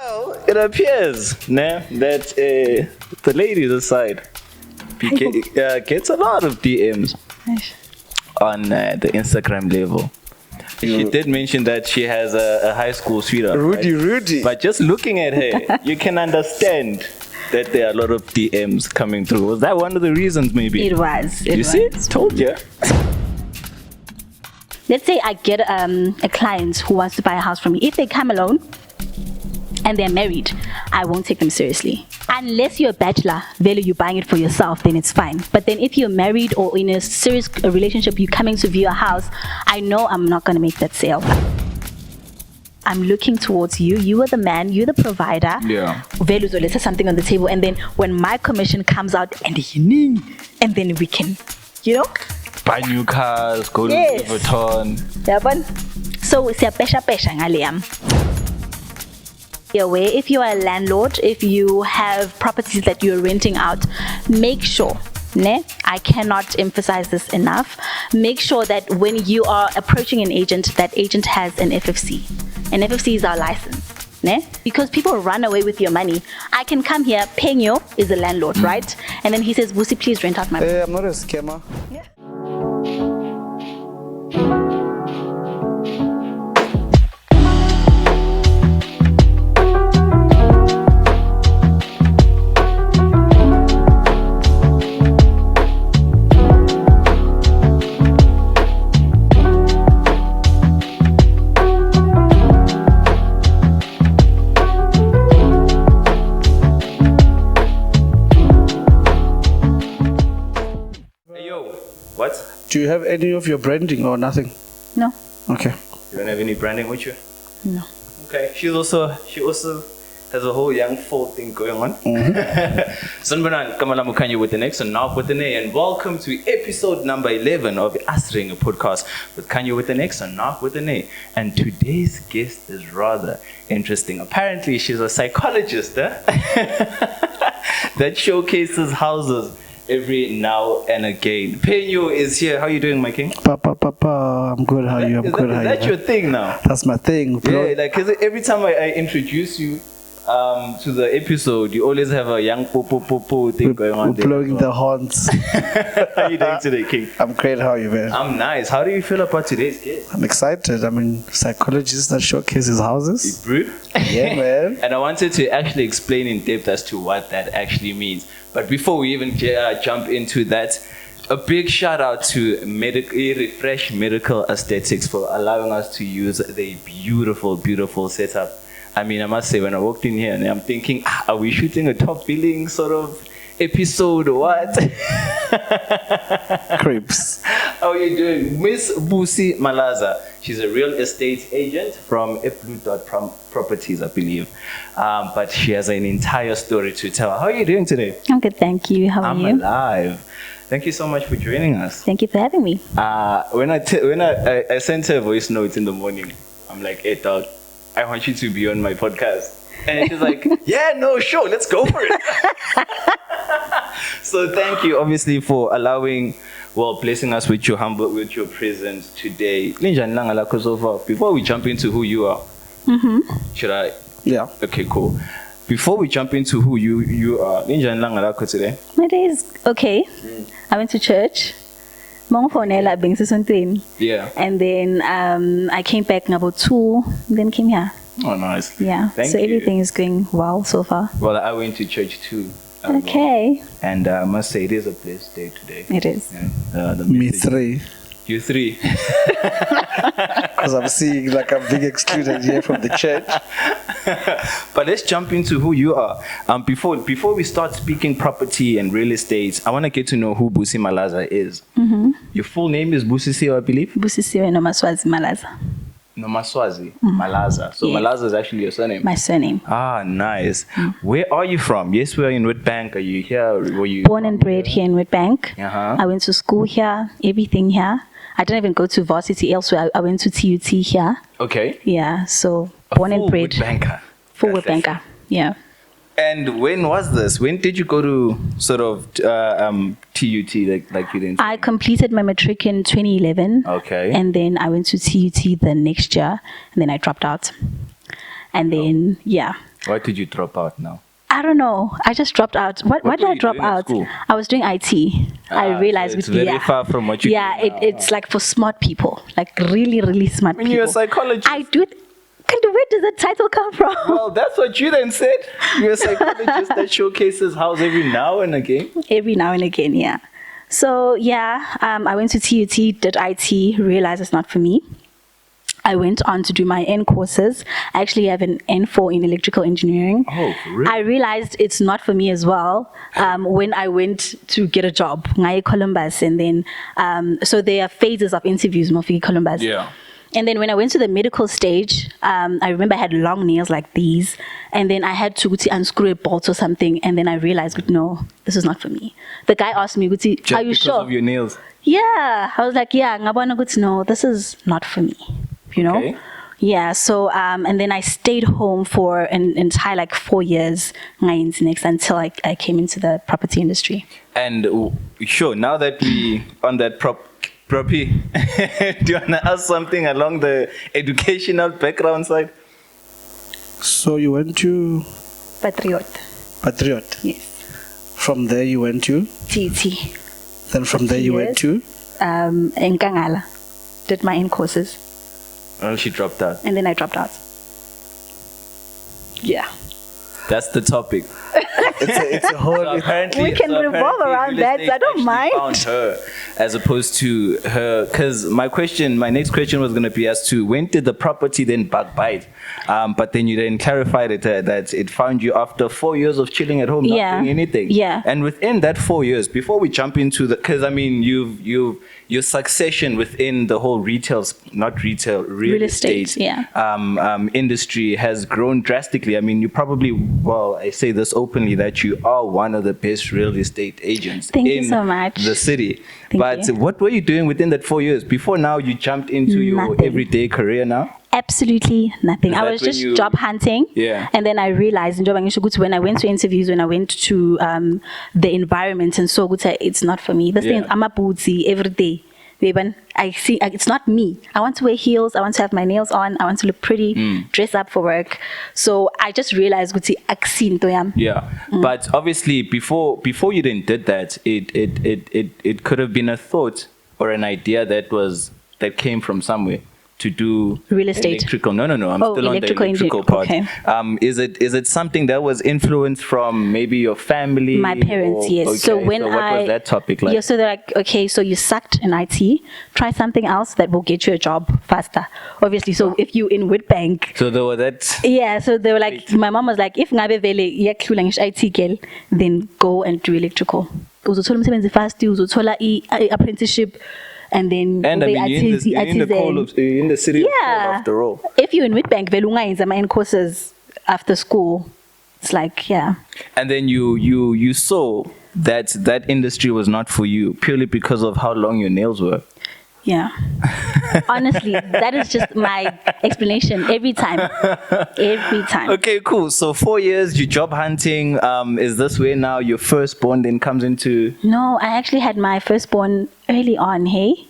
Well, it appears that the ladies aside gets a lot of DMs on the Instagram level. She did mention that she has a high school sweetheart. Rudy. But just looking at her, you can understand that there are a lot of DMs coming through. Was that one of the reasons, maybe? It was. You see? Told you. Let's say I get a client who wants to buy a house from me. If they come alone and they're married, I won't take them seriously. Unless you're a bachelor, value you're buying it for yourself, then it's fine. But then if you're married or in a serious relationship, you're coming to view a house, I know I'm not going to make that sale. I'm looking towards you. You are the man. You're the provider. Yeah. Value, so let's have something on the table. And then when my commission comes out, and then we can, Buy new cars, go to Yes. Louis Vuitton. Yabon? So pesha ngale. Be aware, if you are a landlord, if you have properties that you're renting out, make sure, I cannot emphasize this enough, make sure that when you are approaching an agent, that agent has an FFC. An FFC is our license. Because people run away with your money. I can come here, Penyo is a landlord, right? And then he says, Busi, please rent out my I'm not a scammer. Yeah. Do you have any of your branding or nothing? No. Okay. You don't have any branding with you? No. Okay. She also has a whole young folk thing going on. Sanbanan Kamala Mukanya with the next and Knock with the Nay, and welcome to episode number 11 of Asring, a podcast with Kanye with the next and Knock with the Nay. And today's guest is rather interesting. Apparently, she's a psychologist that showcases houses every now and again. Penyo is here. How are you doing, my king? Papa, I'm good. How are you? I'm good. How are you? That's your thing now. That's my thing, bro. Yeah, like, cause every time I introduce you to the episode, you always have a young po thing going on. We're blowing the horns. How are you doing today, King? I'm great. How are you, man? I'm nice. How do you feel about today's guest? I'm excited. I mean, psychologist that showcases houses. Bro? Yeah, man. And I wanted to actually explain in depth as to what that actually means. But before we even jump into that, a big shout out to Refresh Medical Aesthetics for allowing us to use the beautiful, beautiful setup. I mean, I must say, when I walked in here, and I'm thinking, are we shooting a top billing sort of episode or what? Creeps. How are you doing? Miss Busi Malaza. She's a real estate agent from EP11 Properties, I believe. But she has an entire story to tell. How are you doing today? I'm good, thank you. How are you? I'm alive. Thank you so much for joining us. Thank you for having me. When I sent her a voice note in the morning, I'm like, hey, dog, I want you to be on my podcast. And she's like, yeah, no, sure, let's go for it. So thank you, obviously, for blessing us with your presence today. Before we jump into who you are, should I? Yeah. Okay, cool. Before we jump into who you are, today. My day is okay. I went to church. Yeah. And then I came back in about 2, then came here. Oh, nice. Yeah. Thank so you. everything is going well so far. Well, I went to church too. Okay. And I must say, it is a blessed day today. It is. Yeah, Me 3. You 3. Because I'm seeing like I'm being excluded here from the church. But let's jump into who you are. Before we start speaking property and real estate, I want to get to know who Busi Malaza is. Your full name is Busi, I believe? Busi Nomaswazi Malaza. Nomaswazi Malaza. So Yeah. Malaza is actually your surname. My surname. Ah, nice. Where are you from? Yes, we're in Witbank. Are you here? Were you Born and bred here in Witbank. Uh-huh. I went to school here, everything here. I didn't even go to varsity elsewhere. I went to TUT here. Okay. Yeah, so born and bred. Witbanker. Full Witbanker. Yeah. And when was this? When did you go to sort of TUT like you didn't? I completed my matric in 2011. Okay. And then I went to TUT the next year, and then I dropped out. And then, Why did you drop out now? I don't know. I just dropped out. What What did were I you drop doing at out? school? I was doing IT. I realized so it's with very far from what you do Yeah, now. it's like for smart people, like really, really smart people. You're a psychologist. I do. Where does the title come from? Well, that's what you then said. You're a psychologist that showcases house every now and again. Every now and again, yeah. So yeah, I went to TUT, did IT, realized it's not for me. I went on to do my N courses. I actually have an N4 in electrical engineering. Oh, really? I realized it's not for me as well when I went to get a job. Ngaye Columbus, and then so there are phases of interviews, Mofiki Columbus. Yeah. And then when I went to the medical stage, I remember I had long nails like these, and then I had to unscrew a bolt or something, and then I realized, no, this is not for me. The guy asked me, Just are you because sure? of your nails. Yeah, I was like, yeah, ngabona ukuthi no, this is not for me, you know? Okay. Yeah, so, and then I stayed home for an entire like 4 years next until I came into the property industry. And sure, now that we on that property, do you want to ask something along the educational background side? So you went to Patriot, Patriot. yes. From there you went to. TT, Then from there you went to. in Kangala, did my N courses, Well, she dropped out. and then I dropped out. Yeah. That's the topic. It's a whole. Apparently, We can revolve apparently around real that, estate I don't actually mind. Found her as opposed to her, because my next question was going to be as to when did the property then bite? But then you then clarified it that it found you after 4 years of chilling at home, not Yeah. doing anything. Yeah. And within that 4 years, before we jump into the, because I mean, your succession within the whole real estate, industry has grown drastically. I mean, you probably, well, I say this openly, that you are one of the best real estate agents Thank you in so much. the city. Thank But you. what were you doing within that 4 years? Before now, you jumped into your Nothing. everyday career now? Absolutely nothing. Is I that was when just you- job hunting. Yeah. And then I realized when I went to interviews, when I went to the environment and so good, it's not for me. This thing, Yeah. I'm a Busi every day. Babe, I see it's not me. I want to wear heels. I want to have my nails on. I want to look pretty, dress up for work. So I just realized Yeah, but obviously before you then did that, it could have been a thought or an idea that came from somewhere to do Real estate. electrical. No, I'm Oh, still on the electrical electrical part. okay. Is it something that was influenced from maybe your family? My parents, or- yes. Okay, So when what was that topic like? Yeah, so they're like, okay, so you sucked in IT, try something else that will get you a job faster. Obviously, so if you in Witbank, So there was that. yeah, so they were like, my mom was like, if ngabe vele iyakhula ngisho IT girl, then go and do electrical. Uzothola umsebenzi fast, uzothola apprenticeship, and then And I ube mean, you're in the city of Paul, yeah. after all. If you're in Witbank, vele ungayenza my courses after school. It's like, yeah. And then you saw that industry was not for you purely because of how long your nails were. Yeah. Honestly, that is just my explanation every time. Every time. Okay, cool. So 4 years, you job hunting. Is this where now your firstborn then comes into No, I actually had my firstborn early on, hey?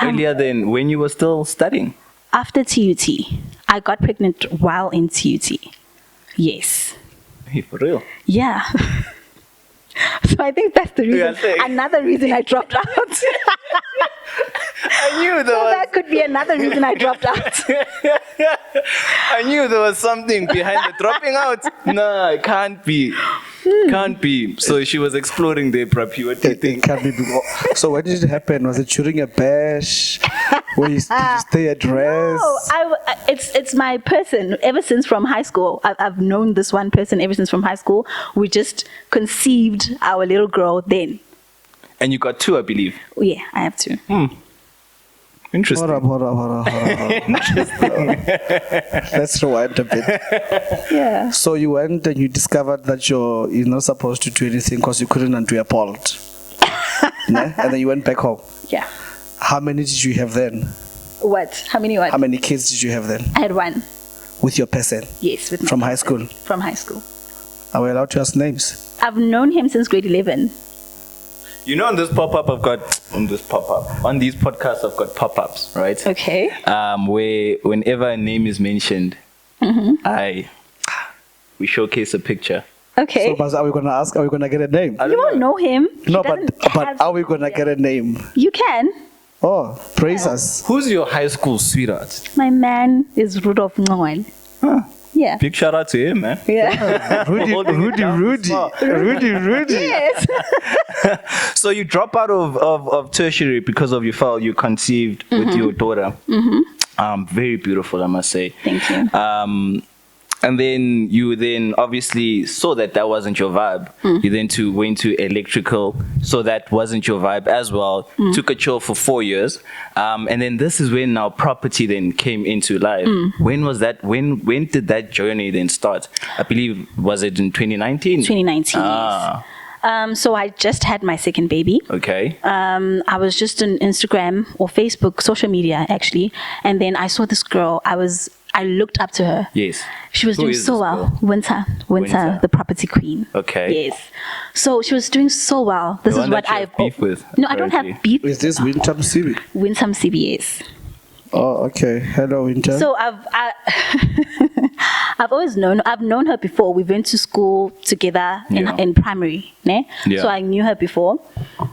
earlier than when you were still studying? After TUT. I got pregnant while in TUT. Yes. Hey, for real? Yeah. So I think that's the reason. Yeah, thanks. Another reason I dropped out. I knew So that could be another reason I dropped out. I knew there was something behind the dropping out. No, it can't be. Can't be. So she was exploring the property. What do you It think? can't be. So when did it happen? Was it during a bash? Did you stay at rest? No, it's my person. Ever since from high school, I've known this one person ever since from high school. We just conceived our little girl then. And you got two, I believe. Yeah, I have to. Interesting. Hold up. Let's rewind a bit. Yeah. So you went and you discovered that you're not supposed to do anything because you couldn't undo a bolt. Né? And then you went back home. Yeah. How many did you have then? What? How many what? How many kids did you have then I had one. with your person Yes, with my from high person. school? From high school. Are we allowed to ask names? I've known him since grade 11. You know, on these podcasts, I've got pop-ups, right? Okay. Where whenever a name is mentioned, we showcase a picture. Okay. So, Baz, are we gonna get a name? You won't know him. He No, doesn't but have- are we gonna get a name? You can. Oh, praise us. Who's your high school sweetheart? My man is Rudolph Ngwan. Yeah. Big shout out to him, man. Yeah. Rudy. Yes. So you drop out of tertiary because of you conceived with your daughter. Very beautiful, I must say. Thank you. And then you obviously saw that wasn't your vibe. You then went to electrical, so that wasn't your vibe as well. Took a chill for 4 years. And then this is when now property then came into life. When was that? When did that journey then start? I believe, was it in 2019? 2019, yes. So I just had my second baby. Okay. I was just on Instagram or Facebook, social media actually, and then I saw this girl. I looked up to her. Yes. She was Who doing is so this well. girl? Winter, the property queen. Okay. Yes. So she was doing so well. This The is one what that you I've have beef with, No, I don't have apparently. beef. Is this Winter CV? Winsome CBS. Oh, okay. Hello, Winter. So I've always known her before. We went to school together in primary, ne? Yeah. So I knew her before.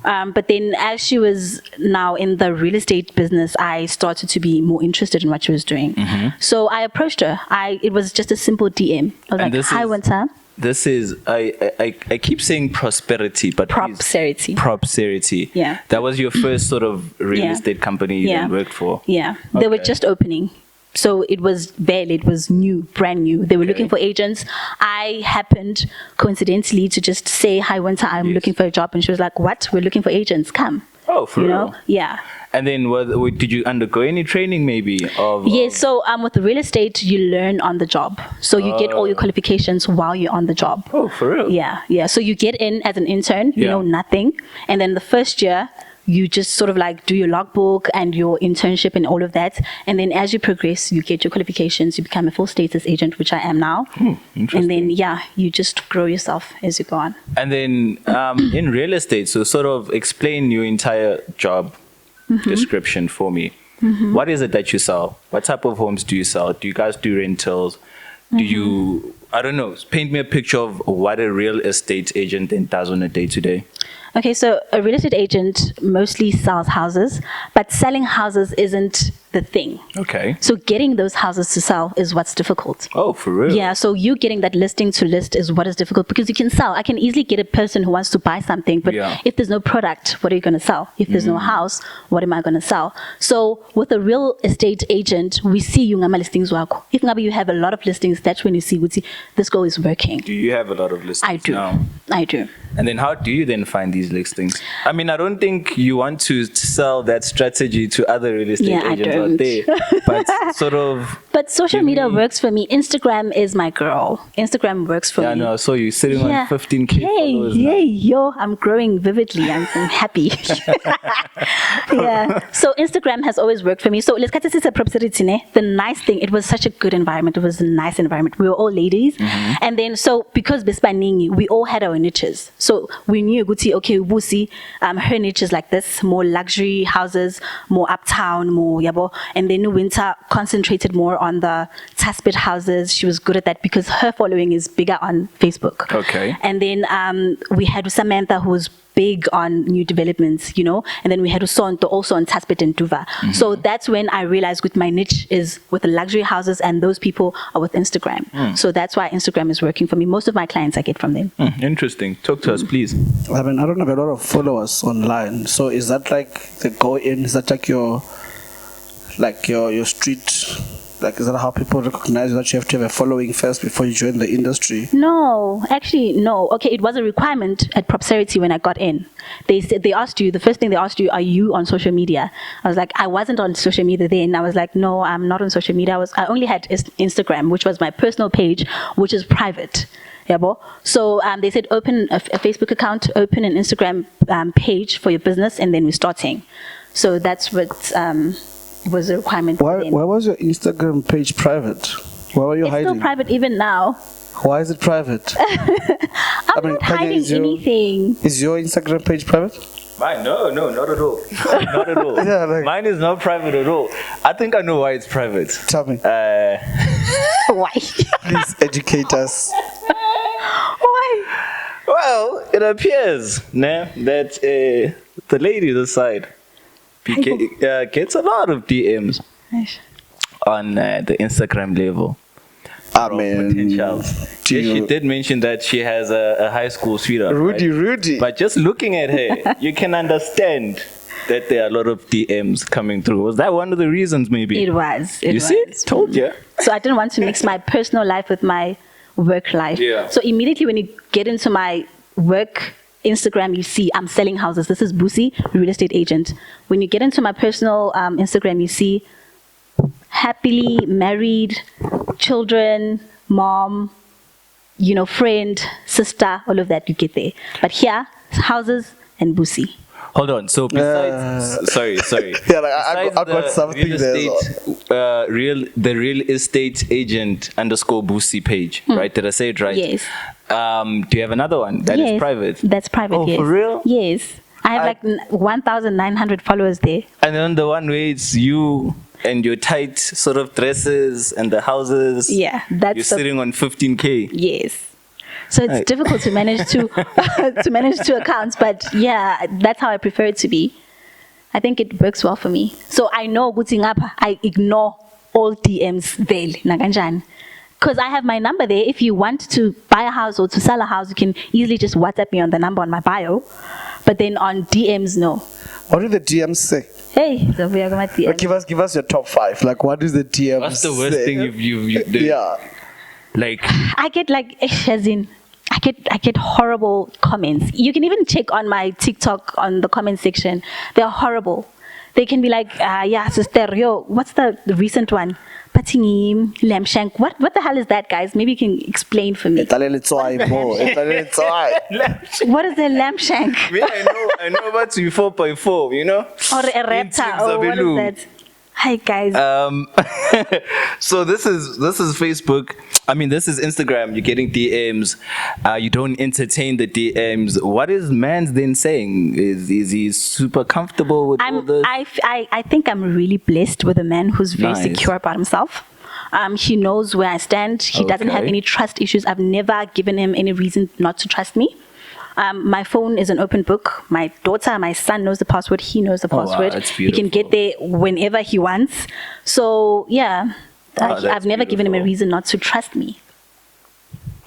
But then as she was now in the real estate business, I started to be more interested in what she was doing. So I approached her. It was just a simple DM. I was And like, "Hi, Winter." This is I keep saying prosperity, but Propserity. Propserity. Yeah. That was your first sort of real Yeah. estate company you then worked for. Yeah, they were Okay. just opening. So it was barely, it was new, brand new. They were looking for agents. I happened coincidentally to just say, "Hi, Winter, I'm Yes. looking for a job." And she was like, "What? We're looking for agents. Come." Oh, for You real? know? Yeah. And then did you undergo any training maybe? Yes, so with the real estate, you learn on the job. So you get all your qualifications while you're on the job. Oh, for real? Yeah. So you get in as an intern, you Yeah. know nothing. And then the first year, you just sort of like do your logbook and your internship and all of that. And then as you progress, you get your qualifications, you become a full status agent, which I am now. And then, you just grow yourself as you go on. And then in real estate, so sort of explain your entire job description for me. What is it that you sell? What type of homes do you sell? Do you guys do rentals? Do you, I don't know, paint me a picture of what a real estate agent then does on a day-to-day? Okay, so a real estate agent mostly sells houses, but selling houses isn't the thing. Okay. So getting those houses to sell is what's difficult. Oh, for real? Yeah, so you getting that listing to list is what is difficult because you can sell. I can easily get a person who wants to buy something, but if there's no product, what are you going to sell? If there's no house, what am I going to sell? So with a real estate agent, we see you ngama listings wako. If maybe you have a lot of listings, that's when you see this girl is working. Do you have a lot of listings I do. now? I do. And then how do you then find these listings? I mean, I don't think you want to sell that strategy to other real estate agents out there. But sort of... But social media works for me. Instagram is my girl. Instagram works for me. Yeah, no, so you're sitting on 15K followers now. Yo, I'm growing vividly. I'm happy. Yeah. So Instagram has always worked for me. So let's get this a property. The nice thing, it was such a good environment. It was a nice environment. We were all ladies. And then, so because Bispaningi, we all had our niches. So we knew, okay, Busi, her niche is like this, more luxury houses, more uptown, more yabo. And then Winter concentrated more on the Taspet houses. She was good at that because her following is bigger on Facebook. Okay. And then we had Samantha, who was big on new developments, you know, and then we had Usonto also on Taspet and Duva. So that's when I realized with my niche is with the luxury houses and those people are with Instagram. So that's why Instagram is working for me. Most of my clients I get from them. Interesting. Talk to us, please. I mean, I don't have a lot of followers online. So is that like the go in? Is that like your street? Like, is that how people recognize that you have to have a following first before you join the industry? No, actually, no. Okay, it was a requirement at Propserity when I got in. They said, they asked you, the first thing they asked you, are you on social media? I was like, I wasn't on social media then. I was like, no, I'm not on social media. I only had Instagram, which was my personal page, which is private. So they said, open a Facebook account, open an Instagram page for your business, and then we're starting. So that's what was a requirement. Why was your Instagram page private? Why were you It's hiding? still private even now. Why is it private? I'm not hiding anything. Is your Instagram page private? Mine? No, not at all. Not at all. Yeah, like- Mine is not private at all. I think I know why it's private. Tell me. Why? Please educate us. it appears that the lady this side gets a lot of DMs on the Instagram level. I mean, Potentials. Yes, she did mention that she has a high school sweetheart. Rudy. But just looking at her, you can understand that there are a lot of DMs coming through. Was that one of the reasons, maybe? It was. You see? Told you. So I didn't want to mix my personal life with my work life. Yeah. So immediately when you get into my work Instagram, you see I'm selling houses. This is Busi, real estate agent. When you get into my personal Instagram, you see happily married, children, mom, friend, sister, all of that you get there. But here, houses and Busi. Hold on. So besides, sorry. Yeah, I got something real estate, the real estate agent _ Busi page, right? Did I say it right? Yes. Do you have another one that is private? That's private. Oh, yes. for real? Yes. I have 1,900 followers there. And then the one where it's you and your tight sort of dresses and the houses. Yeah, that's you're sitting on 15K. Yes. So it's difficult to manage to manage 2 accounts, but yeah, that's how I prefer it to be. I think it works well for me. So I know I ignore all DMs there, because I have my number there. If you want to buy a house or to sell a house, you can easily just WhatsApp me on the number on my bio. But then on DMs, no. What do the DMs say? Hey, so we are going to DMs. Give us your top 5. Like, what is the DMs? What's the worst thing you did? Yeah. Like, I get I get horrible comments. You can even check on my TikTok on the comment section. They're horrible. They can be like, yeah, sister, yo, what's the recent one? Patingi, lamb shank. What the hell is that, guys? Maybe you can explain for me. What is the lamb shank? Yeah, I know about 4x4, you know? Or a raptor, or what is that? Hi guys. So this is Facebook. I mean, this is Instagram. You're getting DMs. You don't entertain the DMs. What is Mans then saying? Is he super comfortable with all this? I think I'm really blessed with a man who's very secure about himself. He knows where I stand. He doesn't have any trust issues. I've never given him any reason not to trust me. My phone is an open book. My daughter, my son knows the password. He knows the password. Wow, that's he can get there whenever he wants. So yeah, I've never given him a reason not to trust me.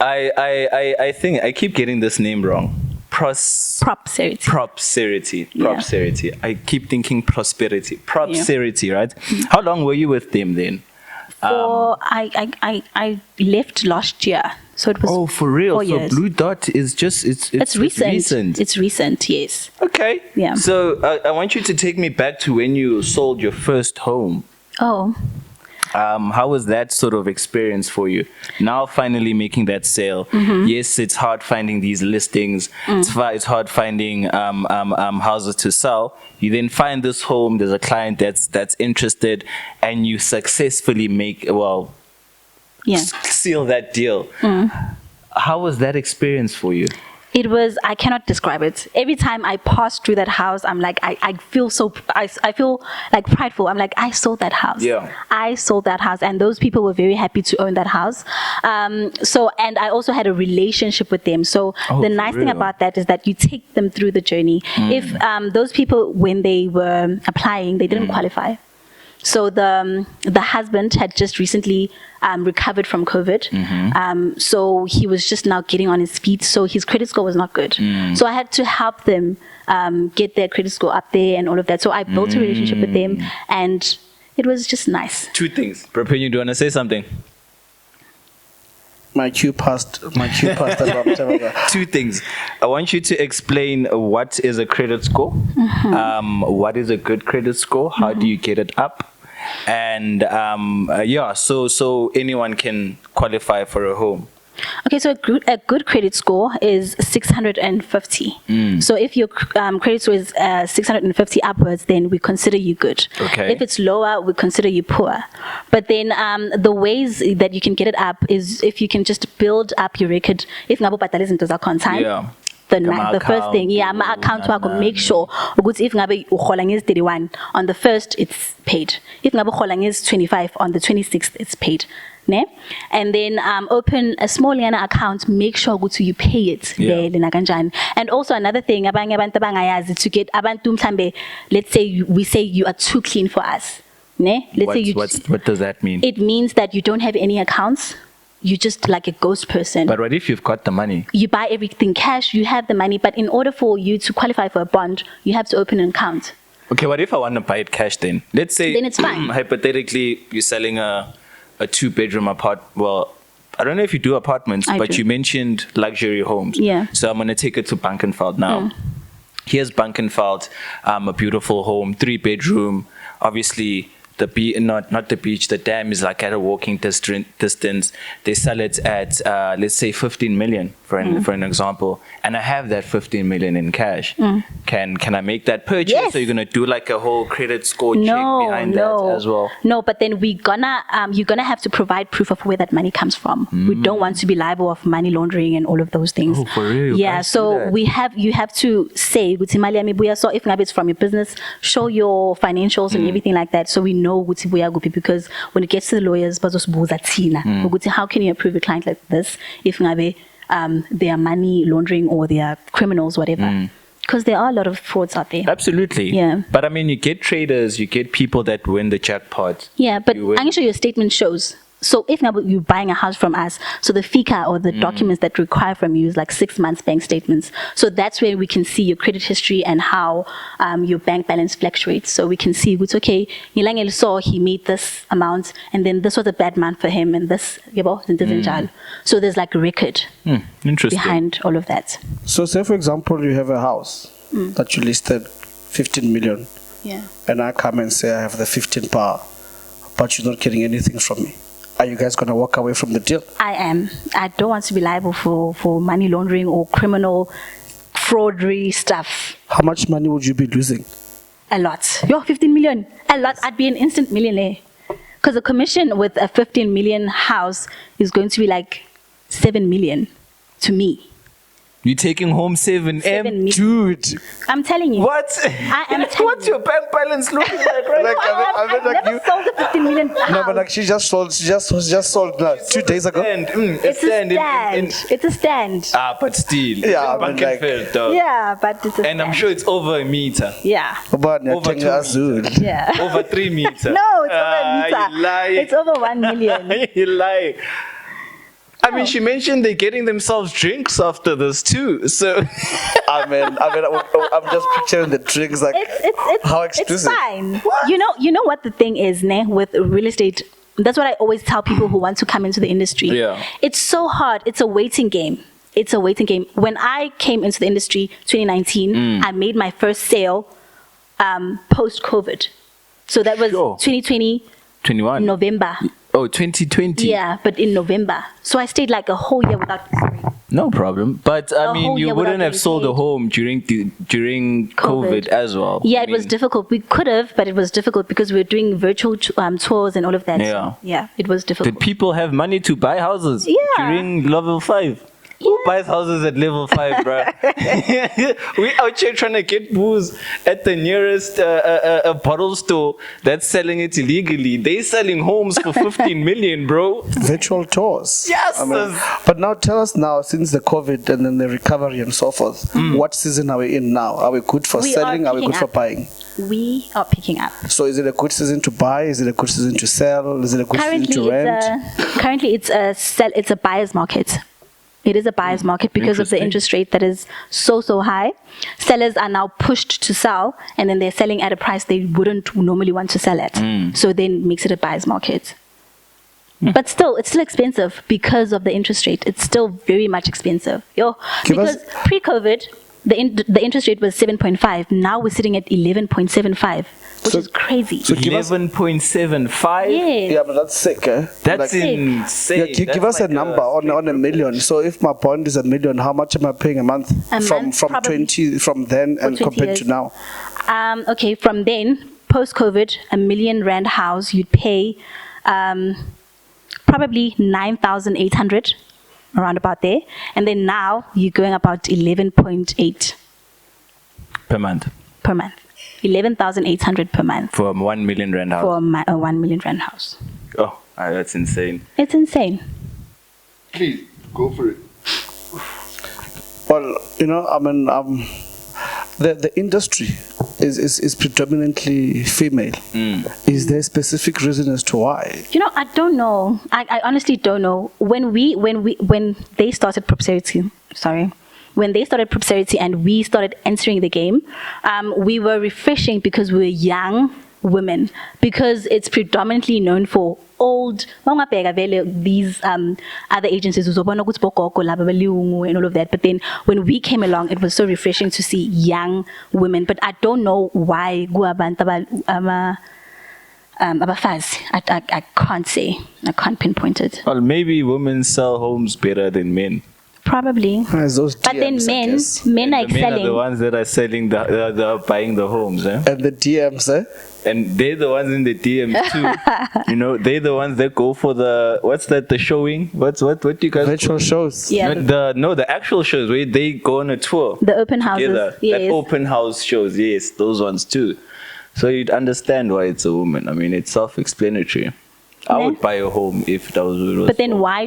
I think I keep getting this name wrong. Propserity. Propserity. I keep thinking prosperity. Propserity, right? How long were you with them then? I left last year, so it was. For real? 4 years. So Blue Dot is just it's recent. It's recent, yes. Okay. Yeah. So I want you to take me back to when you sold your first home. Oh. How was that sort of experience for you? Now finally making that sale. Mm-hmm. Yes, it's hard finding these listings. It's hard finding houses to sell. You then find this home. There's a client that's interested, and you successfully seal that deal. How was that experience for you? It was, I cannot describe it. Every time I pass through that house, I'm like, I feel like prideful. I'm like, I sold that house. Yeah. I sold that house. And those people were very happy to own that house. And I also had a relationship with them. So the nice thing about that is that you take them through the journey. If those people, when they were applying, they didn't qualify. So the husband had just recently recovered from COVID. So he was just now getting on his feet. So his credit score was not good. So I had to help them get their credit score up there and all of that. So I built a relationship with them, and it was just nice. 2 things. Propin, you do want to say something? My cue passed. 2 things. I want you to explain what is a credit score. What is a good credit score? How do you get it up? And so anyone can qualify for a home. Okay, so a good credit score is 650. So if your credit score is 650 upwards, then we consider you good. Okay. If it's lower, we consider you poor. But then the ways that you can get it up is if you can just build up your record. If ngabo bhatala izinto zakho on time. Yeah. The first thing, my account wakho, make sure ukuthi if ngabe uhola ngezi 31 on the 1st it's paid. If ngabe uhola ngezi 25 on the 26th it's paid. Ne? And then open a small Yana account, make sure you pay it there. And also another thing, to get abantu mhlambe, let's say we say you are too clean for us. Ne? What does that mean? It means that you don't have any accounts. You're just like a ghost person. But what if you've got the money? You buy everything cash, you have the money, but in order for you to qualify for a bond, you have to open an account. Okay, what if I want to buy it cash then? Let's say, then it's fine. Hypothetically, you're selling a 2-bedroom apartment. Well, I don't know if you do apartments, but you mentioned luxury homes. Yeah. So I'm going to take it to Bankenveld now. Here's Bankenveld, a beautiful home, 3-bedroom. Obviously, not the beach, the dam is like at a walking distance. They sell it at, let's say, 15 million for an example. And I have that 15 million in cash. Can I make that purchase? Yes. So you're going to do like a whole credit score check behind that as well? No, but then you're gonna have to provide proof of where that money comes from. We don't want to be liable of money laundering and all of those things. Oh, for real? Yeah, so you have to say, so if it's from your business, show your financials and everything like that, so we know because when it gets to the lawyers, how can you approve a client like this if they are money laundering or they are criminals, whatever. Because there are a lot of frauds out there. Absolutely. Yeah. But I mean, you get traders, you get people that win the jackpot. Yeah, but I'm sure your statement shows. So if you're buying a house from us, so the FICA or the documents that require from you is like 6 months bank statements. So that's where we can see your credit history and how your bank balance fluctuates. So we can see, it's okay, Nilangel saw he made this amount and then this was a bad month for him and this, so there's like a record Interesting. behind all of that. So say, for example, you have a house that you listed 15 million. Yeah. And I come and say I have the 15 power, but you're not getting anything from me. Are you guys going to walk away from the deal? I am. I don't want to be liable for money laundering or criminal fraudery stuff. How much money would you be losing? A lot. 15 million. A lot. I'd be an instant millionaire. Because the commission with a 15 million house is going to be like 7 million to me. You're taking home 7 M? Dude. I'm telling you. What? I am telling What's your bank balance looking like right Like, now? I've never sold a 15 million house. No, but like she just sold 2 days ago. It's a stand. It's a stand. But still. Yeah, I mean, like- Yeah, but it's a stand. And I'm sure it's over a meter. Yeah. But Over 2 meters. Yeah. Over 3 meters. No, it's over a meter. You lying. It's over 1 million. You lying. I mean, she mentioned they're getting themselves drinks after this too. So, I'm just picturing the drinks like how exclusive. It's fine. You know what the thing is, with real estate. That's what I always tell people who want to come into the industry. Yeah. It's so hard. It's a waiting game. When I came into the industry 2019, I made my first sale post-COVID. So that was 2020 21. November. Oh, 2020. Yeah, but in November. So I stayed like a whole year without. No problem. But I mean, whole you year wouldn't without have getting sold a paid. home during COVID as well. Yeah, I it was mean, difficult. We could have, but it was difficult because we were doing virtual tours and all of that. Yeah. So, yeah, it was difficult. Did people have money to buy houses during level 5? Who buys houses at level 5, bro? We out here trying to get booze at the nearest a bottle store that's selling it illegally. They selling homes for 15 million, bro. Virtual tours. Yes. But now tell us now, since the COVID and then the recovery and so forth, what season are we in now? Are we good for selling? Are we good for buying? We are picking up. So is it a good season to buy? Is it a good season to sell? Is it a good season to rent? Currently, it's a buyer's market. It is a buyer's market because of the interest rate that is so high. Sellers are now pushed to sell, and then they're selling at a price they wouldn't normally want to sell at. So then makes it a buyer's market. But still, it's still expensive because of the interest rate. It's still very much expensive. Because pre-COVID, the interest rate was 7.5. Now we're sitting at 11.75, which is crazy. So 11.75? Yes. Yeah, but that's sick, eh? That's insane. Yeah, give us a number on a million. So if my bond is $1 million, how much am I paying a month? From Probably 20 from then and 20 compared years. to now? Okay, from then, post-COVID, R1 million house, you'd pay probably 9,800, around about there. And then now you're going about 11.8 per month. 11,800 per month For a 1 million rand house. for a R1 million house. Oh, That's insane. It's insane. Please, go for it. Well, I mean, the industry is predominantly female. Is there a specific reason as to why? I don't know. I honestly don't know. When they started Propserity, when they started Propserity and we started entering the game, we were refreshing because we were young women, because it's predominantly known for old these other agencies and all of that. But then when we came along, it was so refreshing to see young women. But I don't know why I can't say. I can't pinpoint it. Well, maybe women sell homes better than men. Probably. Those But then DMs, men are The men are excelling. the ones that are selling, the buying the homes, eh? and the DMs, And they're the ones in the DM too. They're the ones that go for the showing. What do you guys? virtual shows. Yeah. The actual shows where they go on a tour. The open houses. Together. Yes. That open house shows, yes, those ones too. So you'd understand why it's a woman. I mean, it's self-explanatory. I would buy a home if that was what it was. But then why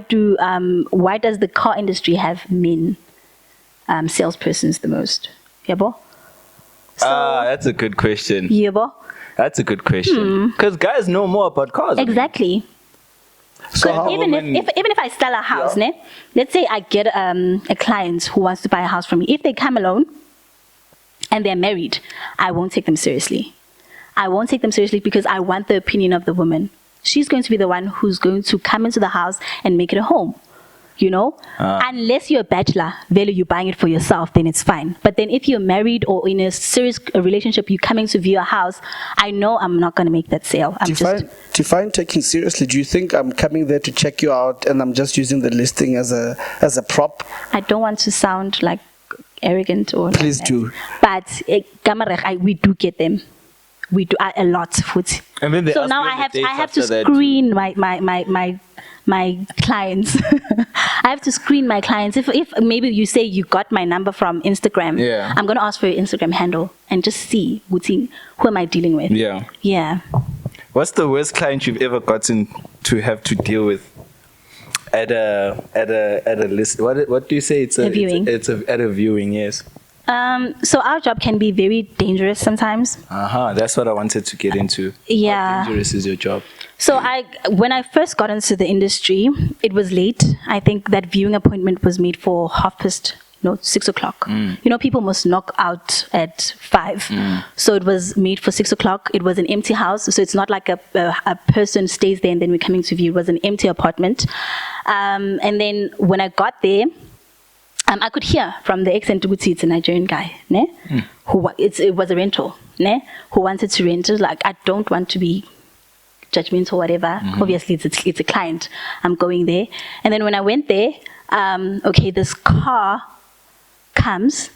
does the car industry have men salespersons the most? Yabo? That's a good question. Yabo? That's a good question. Because guys know more about cars. Exactly. So how, Even if I sell a house, let's say I get a client who wants to buy a house from me. If they come alone and they're married, I won't take them seriously. I won't take them seriously because I want the opinion of the woman. She's going to be the one who's going to come into the house and make it a home. Unless you're a bachelor, you're buying it for yourself, then it's fine. But then if you're married or in a serious relationship, you're coming to view a house, I know I'm not going to make that sale. Define taking seriously. Do you think I'm coming there to check you out and I'm just using the listing as a prop? I don't want to sound like arrogant or Please like do. That. But we do get them. We do a lot. And then they So ask now you I on have the to dates after that. screen my clients. I have to screen my clients. If maybe you say you got my number from Instagram, Yeah. I'm gonna ask for your Instagram handle and just see who am I dealing with. Yeah. Yeah. What's the worst client you've ever gotten to have to deal with at a list? What do you say? It's A viewing. It's at a viewing. Yes. So our job can be very dangerous sometimes. That's what I wanted to get into. Yeah. How dangerous is your job? So when I first got into the industry, it was late. I think that viewing appointment was made for 6 o'clock. People must knock out at 5. So it was made for 6 o'clock. It was an empty house. So it's not like a person stays there and then we're coming to view. It was an empty apartment. And then when I got there, I could hear from the accent, it's a Nigerian guy, it was a rental, who wanted to rent. It was like, I don't want to be judgmental or whatever. Obviously, it's a client. I'm going there. And then when I went there, this car comes.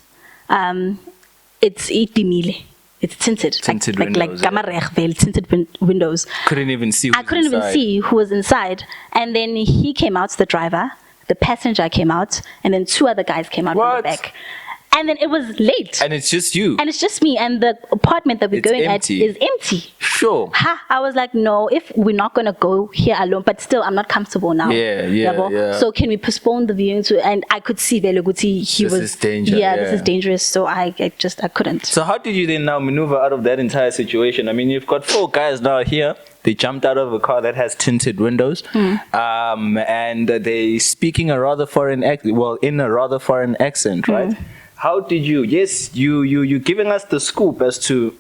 It's 80 mil. It's tinted. Tinted windows. windows. Tinted windows. Couldn't even see. I couldn't even see who was inside. And then he came out, the driver. The passenger came out, and then 2 other guys came out from the back. And then it was late. And it's just you. And it's just me, and the apartment that we're going empty. at is empty. Sure. I was like, no, if we're not going to go here alone, but still, I'm not comfortable now. Yeah. So can we postpone the viewing to, and I could see Veluguti, This is danger, this is dangerous, so I couldn't. So how did you then now maneuver out of that entire situation? I mean, you've got 4 guys now here. They jumped out of a car that has tinted windows, and they speaking a rather foreign in a rather foreign accent, right? How did you? Yes, you giving us the scoop as to.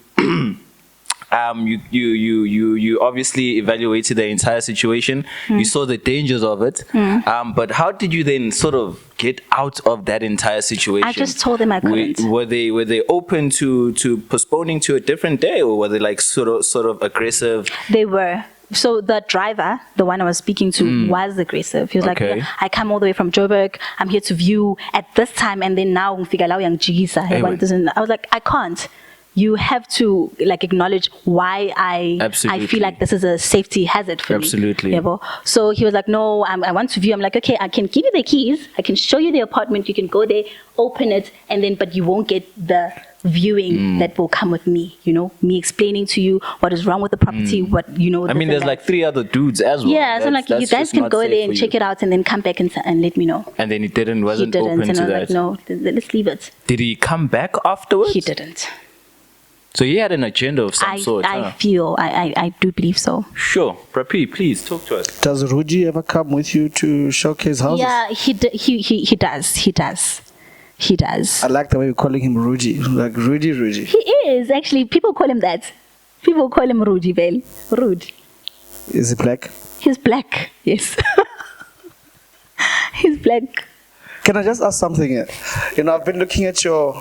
You obviously evaluated the entire situation. You saw the dangers of it. But how did you then sort of get out of that entire situation? I just told them I couldn't. Were they open to postponing to a different day, or were they like sort of aggressive? They were. So the driver, the one I was speaking to, was aggressive. He was like, I come all the way from Joburg. I'm here to view at this time, and then now I was like, I can't. you have to like acknowledge why I feel like this is a safety hazard for Absolutely. me. Absolutely. So he was like, no, I want to view. I'm like, okay, I can give you the keys. I can show you the apartment. You can go there, open it, and then, but you won't get the viewing that will come with me, me explaining to you what is wrong with the property, what, I mean, there's like 3 other dudes as well. Yeah, so I'm like, you guys can go there and check it out and then come back and let me know. And then he wasn't open and to I was that. like, no, let's leave it. Did he come back afterwards? He didn't. So he had an agenda of some sort. I feel, I do believe so. Sure. Prapi, please talk to us. Does Ruji ever come with you to showcase houses? Yeah, he does. He does. I like the way you're calling him Ruji. Like Ruji. He is, actually. People call him that. People call him Ruji Bell. Rude. Is he black? He's black, yes. He's black. Can I just ask something here? I've been looking at your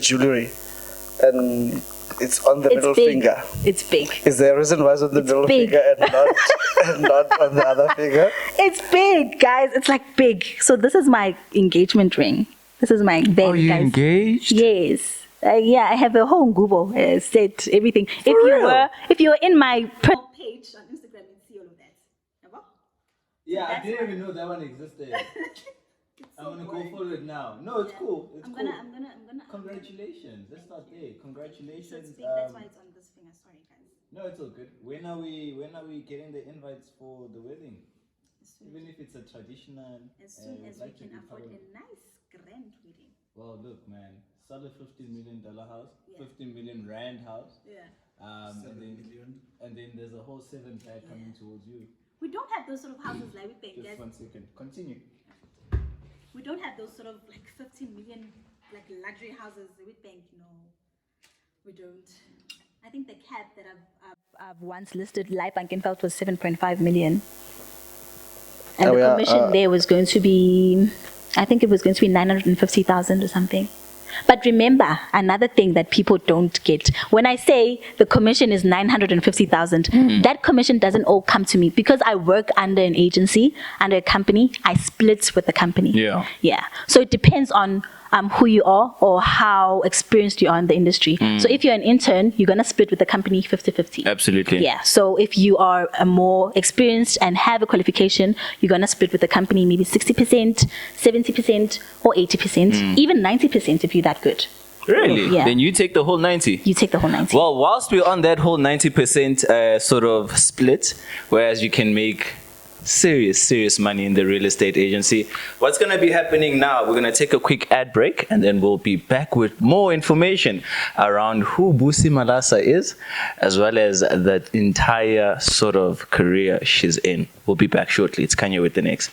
jewelry, and it's on the middle big. finger. It's big. Is there a reason why it's on the middle big. finger and not on the other finger? It's big, guys. It's like big. So this is my engagement ring. This is my bed, Are you guys. engaged? Yes. Yeah, I have a whole Google set, everything. If you were in my page on Instagram, you'd see all of that. Yeah, I didn't even know that one existed. I'm gonna go for it now. No, it's cool. I'm gonna. Congratulations. Let's start there. Congratulations. So it's big. That's why it's on this finger. Sorry, guys. No, it's all good. When are we getting the invites for the wedding? Even if it's a traditional. As soon as we can afford a nice grand wedding. Well, look, man. Solid $15 million house, 15 million rand house. Yeah. And then there's a whole 7 bag coming towards you. We don't have those sort of houses like we think. Just 1 second. Continue. We don't have those sort of like 15 million like luxury houses with bank. No, we don't. I think the cap that I've once listed Live Bankenfeld was 7.5 million, and the commission there was going to be, I think it was going to be 950,000 or something. But remember, another thing that people don't get, when I say the commission is 950,000, that commission doesn't all come to me because I work under an agency, under a company. I split with the company. Yeah. So it depends on who you are or how experienced you are in the industry. So if you're an intern, you're gonna split with the company 50-50. Absolutely. Yeah. So if you are a more experienced and have a qualification, you're gonna split with the company maybe 60%, 70%, or 80%, even 90% if you're that good. Really? Yeah. Then you take the whole 90. You take the whole 90. Well, whilst we're on that whole 90% sort of split, whereas you can make serious money in the real estate agency, what's going to be happening now, we're going to take a quick ad break and then we'll be back with more information around who Busi Malaza is, as well as the entire sort of career she's in. We'll be back shortly. It's Kanye with the next.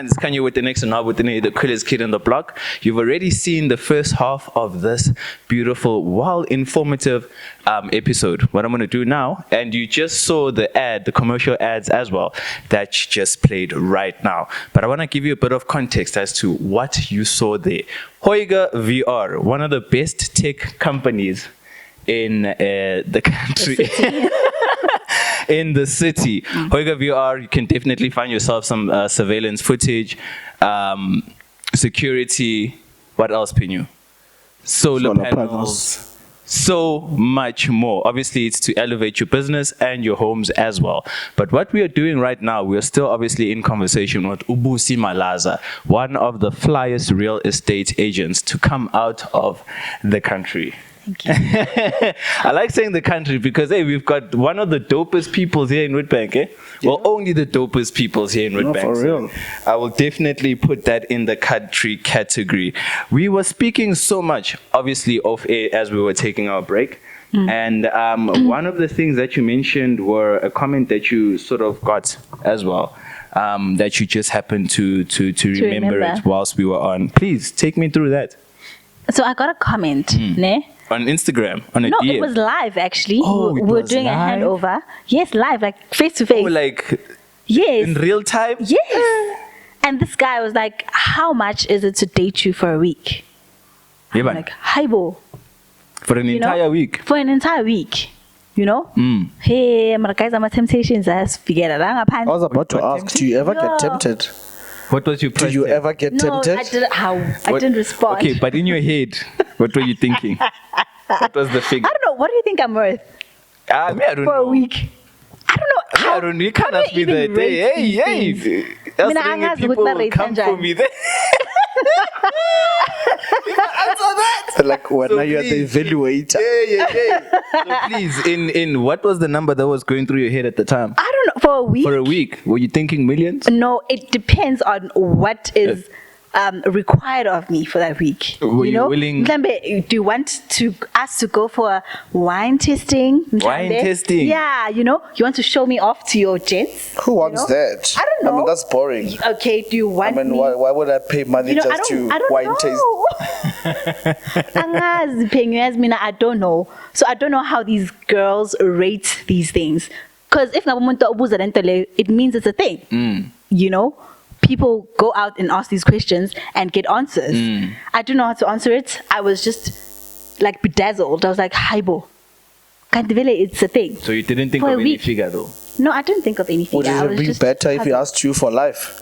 It's Kanye with the next and now with the coolest kid on the block. You've already seen the first half of this beautiful, well informative episode. What I'm going to do now, and you just saw the ad, the commercial ads as well, that just played right now. But I want to give you a bit of context as to what you saw there. Hoiga VR, one of the best tech companies in the country. In the city. Hoiga VR, you can definitely find yourself some surveillance footage, security, what else, Pinu? Solar panels, so much more. Obviously, it's to elevate your business and your homes as well. But what we are doing right now, we are still obviously in conversation with Busi Malaza, one of the flyest real estate agents to come out of the country. Thank you. I like saying the country because hey, we've got one of the dopest peoples here in Witbank, eh? Well, only the dopest peoples here in Witbank. for real. So I will definitely put that in the country category. We were speaking so much, obviously, off air as we were taking our break. And one of the things that you mentioned were a comment that you sort of got as well. That you just happened to remember it whilst we were on. Please take me through that. So I got a comment, ne? On Instagram, on a No, DM. it was live actually. Oh, we it were was doing live? a handover. Yes, live, like face to face. Oh, like Yes. in real time? Yes. And this guy was like, "How much is it to date you for a week?" Yeah, I'm man. like, "Hibo." For an You know? entire week. For an entire week. You know? Hey, my guys, I'm a temptations as forget it. I was about to ask, do you ever Yeah. get tempted? What was your Do you price tag? ever get No, tempted? I didn't respond. Okay, but in your head, what were you thinking? What was the figure? I don't know. What do you think I'm worth I don't for know. a week? I don't know. I don't know. You can't how do ask me I even that. Hey, rate these hey, things? hey. That's Mina, the thing, angazi people ukuthi will na-rate come for kanjani. me there. Like when So you're the please. evaluator. Yeah. So please, in what was the number that was going through your head at the time? I don't know. For a week? For a week, were you thinking millions? No, it depends on what is required of me for that week. Were you know? willing- Mhlambe, do you want us to go for a wine tasting? Wine Mhlambe? tasting? Yeah, you want to show me off to your gents? Who wants know? that? I don't know. I mean, that's boring. Okay, do you want I mean, me? why would I pay money I just to don't wine know. taste? Angazi, Penguins, Mina, I don't know. So I don't know how these girls rate these things. Because if ngabumuntu obuza lento leyo, it means it's a thing. You know? People go out and ask these questions and get answers. I don't know how to answer it. I was just like bedazzled. I was like, Haibo. Kandivele, it's a thing. So you didn't think For of a any week. figure though? No, I didn't think of anything. Would I it was be just better if he puzzled. asked you for life?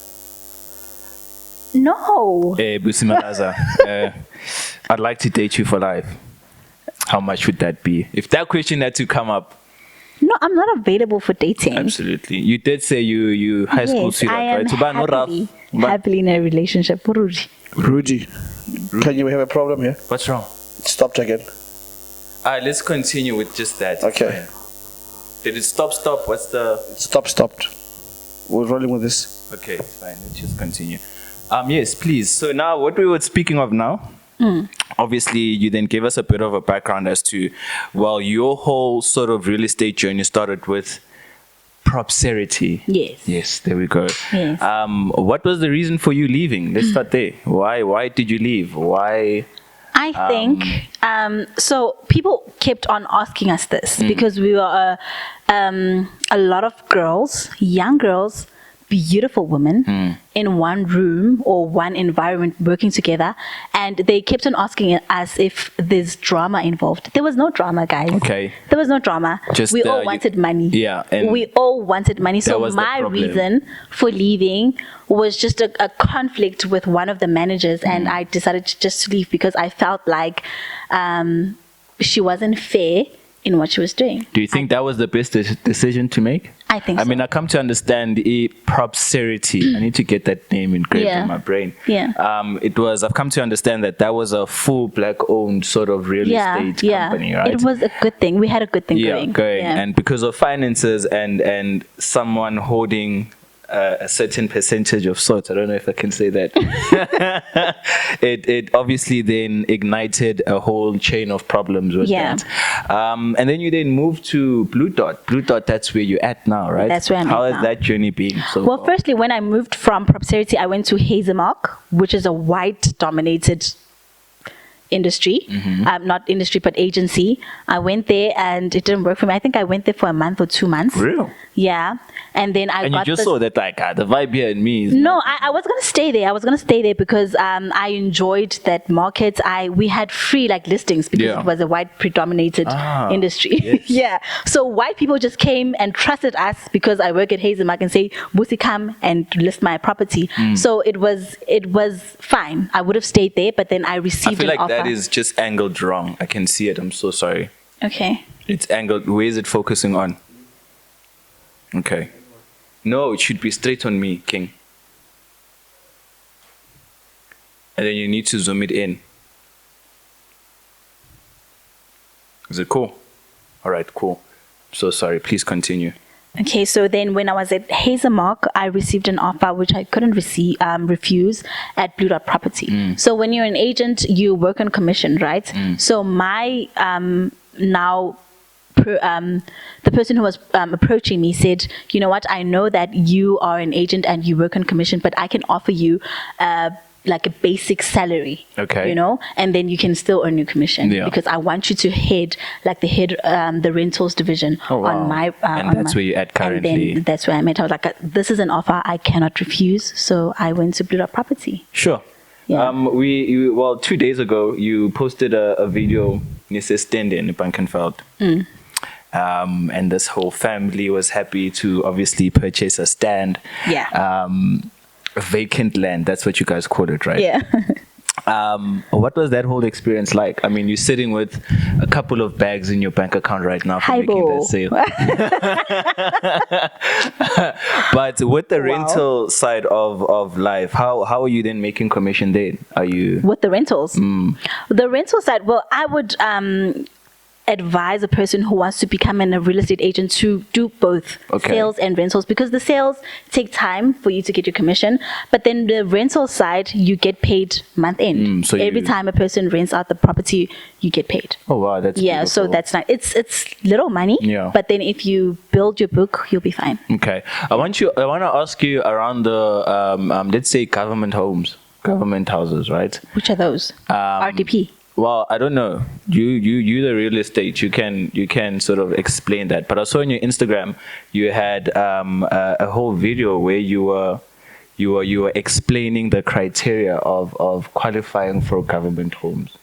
No. Hey, Busi Malaza, I'd like to date you for life. How much would that be? If that question had to come up, No, I'm not available for dating. absolutely. You did say you high school Yes, sweetheart, I am right? So, but no rough. happily in a relationship. Rudy. Rudy, can you have a problem here? What's wrong? Stopped again. All right, let's continue with just that. Okay. Did it stop? What's the... Stopped. We're rolling with this. Okay, fine. Let's just continue. Yes, please. So now what we were speaking of now, obviously you then gave us a bit of a background as to, well, your whole sort of real estate journey started with Propserity. Yes. Yes, there we go. Yes. What was the reason for you leaving? Let's start there. Why did you leave? Why? I think so. People kept on asking us this because we were a lot of girls, young girls, beautiful women in one room or one environment working together, and they kept on asking us if there's drama involved. There was no drama, guys. Okay. There was no drama. Just, we all you- wanted money. Yeah, and we all wanted money. So was the my problem. reason for leaving was just a conflict with one of the managers, and I decided to just leave because I felt like she wasn't fair in what she was doing. Do you think that was the best decision to make? I think I mean, so. I come to understand Propserity. I need to get that name engraved Yeah. in my brain. Yeah. I've come to understand that was a full black-owned sort of real estate company, right? It was a good thing. We had a good thing going. Yeah. And because of finances and someone holding a certain percentage of sorts, I don't know if I can say that, it obviously then ignited a whole chain of problems with Yeah. that. And then you then moved to Blue Dot. Blue Dot, that's where you're at now, right? That's where I'm How at has now. that journey been so Well, far? firstly, when I moved from Propserity, I went to Hazelmark, which is a white-dominated industry, not industry, but agency. I went there and it didn't work for me. I think I went there for a month or 2 months. Real? Yeah. And then I And you got just this- saw that, like, the vibe here in me is... No, I was gonna stay there. I was gonna stay there because I enjoyed that market. We had free like listings because Yeah. it was a white predominated industry. yes. Yeah. So white people just came and trusted us because I work at Hazelmark and say, Busi, come and list my property. So it was fine. I would have stayed there, but then I I received feel an like offer. that is just angled wrong. I can see it. I'm so sorry. Okay. It's angled. Where is it focusing on? Okay. No, it should be straight on me, King. And then you need to zoom it in. Is it cool? All right, cool. So sorry, please continue. Okay, so then when I was at Hazelmark, I received an offer which I couldn't refuse at Blue Dot Property. So when you're an agent, you work on commission, right? So my the person who was approaching me said, you know what, I know that you are an agent and you work on commission, but I can offer you like a basic salary, okay, you know, and then you can still earn your commission, because I want you to head the rentals division on my and that's where you're at currently. And then that's where I'm at. I was like, this is an offer I cannot refuse, so I went to Blue Dot Property. Sure. Yeah. Well, 2 days ago you posted a video Nisestende in Bankenfeld. And this whole family was happy to obviously purchase a stand. Yeah. Vacant land, that's what you guys call it, right? Yeah. What was that whole experience like? I mean, you're sitting with a couple of bags in your bank account right now for making that sale. But with the rental side of life, how are you then making commission then? Are you with the rentals? The rental side, well, I would advise a person who wants to become a real estate agent to do both sales and rentals, because the sales take time for you to get your commission, but then the rental side you get paid month end. So every time a person rents out the property, you get paid. Oh wow, that's beautiful. So that's not, it's little money, but then if you build your book, you'll be fine. Okay, I want to ask you around the let's say government houses, right? Which are those? RDP. Well, I don't know. You the real estate. You can sort of explain that. But I saw on your Instagram you had a whole video where you were explaining the criteria of qualifying for government homes.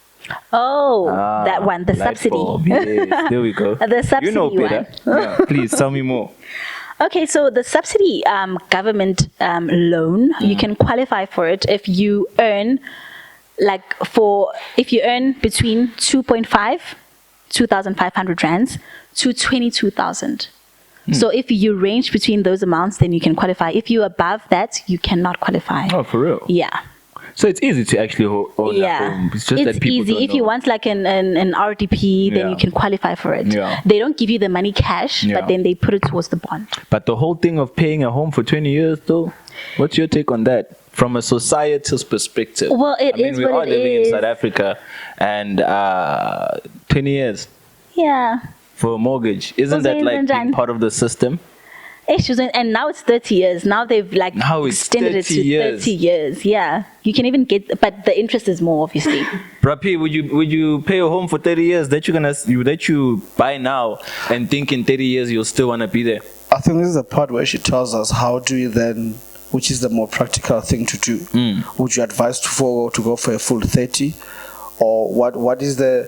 Oh, that one, the subsidy. Yes, there we go. The subsidy, you know better. one. Yeah, please tell me more. Okay, so the subsidy government loan, you can qualify for it if you earn between 2,500 rands to 22,000. So if you range between those amounts, then you can qualify. If you're above that, you cannot qualify. Oh, for real? Yeah. So it's easy to actually own a home. It's just that people easy. don't If you want like an RDP, then you can qualify for it. Yeah. They don't give you the money cash, but then they put it towards the bond. But the whole thing of paying a home for 20 years, though, what's your take on that? From a societal perspective. Well, we are living in South Africa, and 20 years. Yeah. For a mortgage, isn't that like being part of the system? And now it's 30 years. Now they've extended it to 30 years. Yeah, you can even get, but the interest is more, obviously. Brapi, would you pay a home for 30 years that you buy now and think in 30 years you'll still want to be there? I think this is the part where she tells us how do you then, which is the more practical thing to do. Would you advise to go for a full 30, or what is the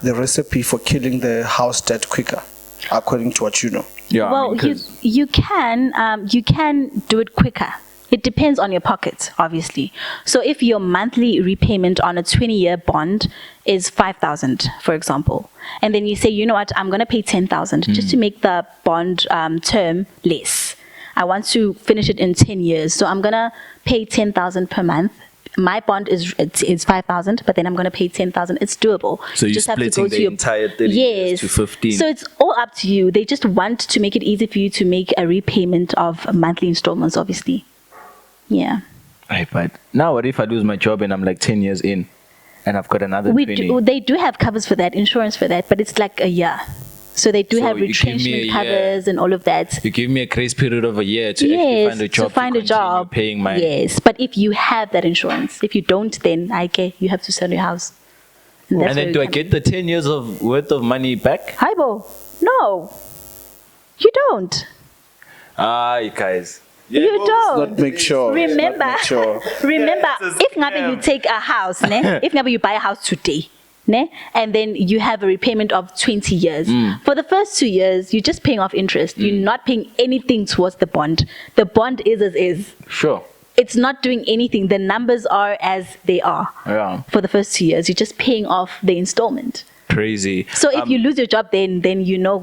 recipe for killing the house debt quicker, according to what you know? Yeah, well, you can do it quicker. It depends on your pocket, obviously. So if your monthly repayment on a 20-year bond is 5,000, for example, and then you say, you know what, I'm going to pay 10,000 just to make the bond term less. I want to finish it in 10 years, so I'm going to pay 10,000 per month. My bond is 5,000, but then I'm going to pay 10,000. It's doable. So you're splitting the entire 30 years to 15. So it's all up to you. They just want to make it easy for you to make a repayment of monthly installments, obviously. Yeah. Right, but now what if I lose my job and I'm like 10 years in and I've got another 20? They do have covers for that, insurance for that, but it's like a year. So they do have retrenchment covers and all of that. You give me a grace period of a year to actually find a job. To find a job. Paying my... Yes, but if you have that insurance, if you don't, then you have to sell your house. And then do I get the 10 years worth of money back? Hibo, no, you don't. You guys. Yeah, you don't. Not make sure. Remember, if you take a house, if you buy a house today, and then you have a repayment of 20 years. For the first 2 years, you're just paying off interest. You're not paying anything towards the bond. The bond is as is. Sure. It's not doing anything. The numbers are as they are. Yeah. For the first 2 years, you're just paying off the installment. Crazy. So if you lose your job, then you're not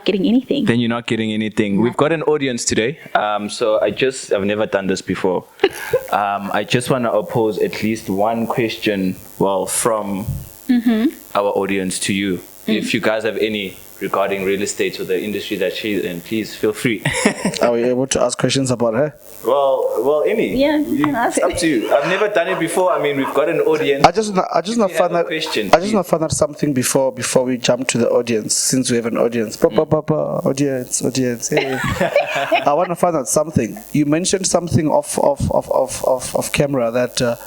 getting anything. Then you're not getting anything. We've got an audience today. So I've never done this before. I just want to pose at least one question, from the audience. From the audience. Okay. So I just, I've never done this before. I just want to pose at least one question, from the audience. So I just want to pose at least one question, from the audience. From the audience. our audience to you. If you guys have any regarding real estate or the industry that she's in, please feel free. Are we able to ask questions about her? Well, any. Yeah, you can ask It's up it. to you. I've never done it before. I mean, we've got an audience. I just not you find have a that. question, I just not find out something before we jump to the audience. Since we have an audience, audience. Hey. I want to find out something. You mentioned something off camera that.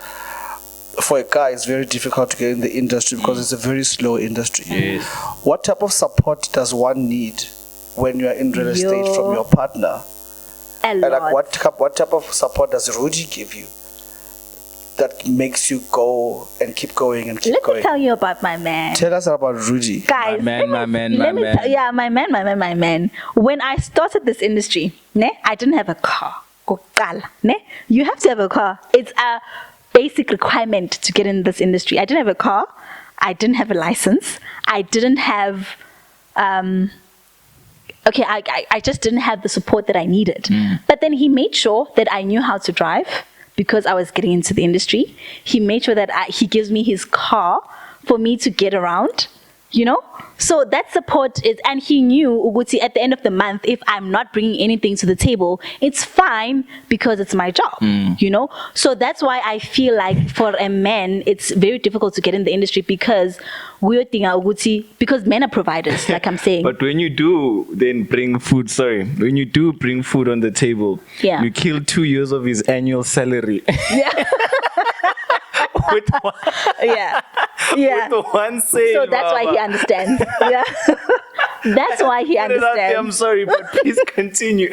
For a guy, it's very difficult to get in the industry because it's a very slow industry. Yes. What type of support does one need when you are in real estate from your partner? A And lot. like what type of support does Rudy give you that makes you go and keep going and keep Let me going? tell you about my man. Tell us about Rudy. Guys, My man. yeah, my man. When I started this industry, I didn't have a car. You have to have a car. It's a basic requirement to get in this industry. I didn't have a car. I didn't have a license. I didn't have I just didn't have the support that I needed. But then he made sure that I knew how to drive because I was getting into the industry. He made sure that he gives me his car for me to get around, So that support is, and he knew, Uguti, at the end of the month, if I'm not bringing anything to the table, it's fine because it's my job, So that's why I feel like for a man, it's very difficult to get in the industry because because men are providers, like I'm saying. But when you do then bring food, when you do bring food on the table, Yeah. you kill 2 years of his annual salary. Yeah. with one, Yeah. with the one sale. So that's why he understands. Yeah. That's why he Put it out there, I'm understands. sorry, but please continue.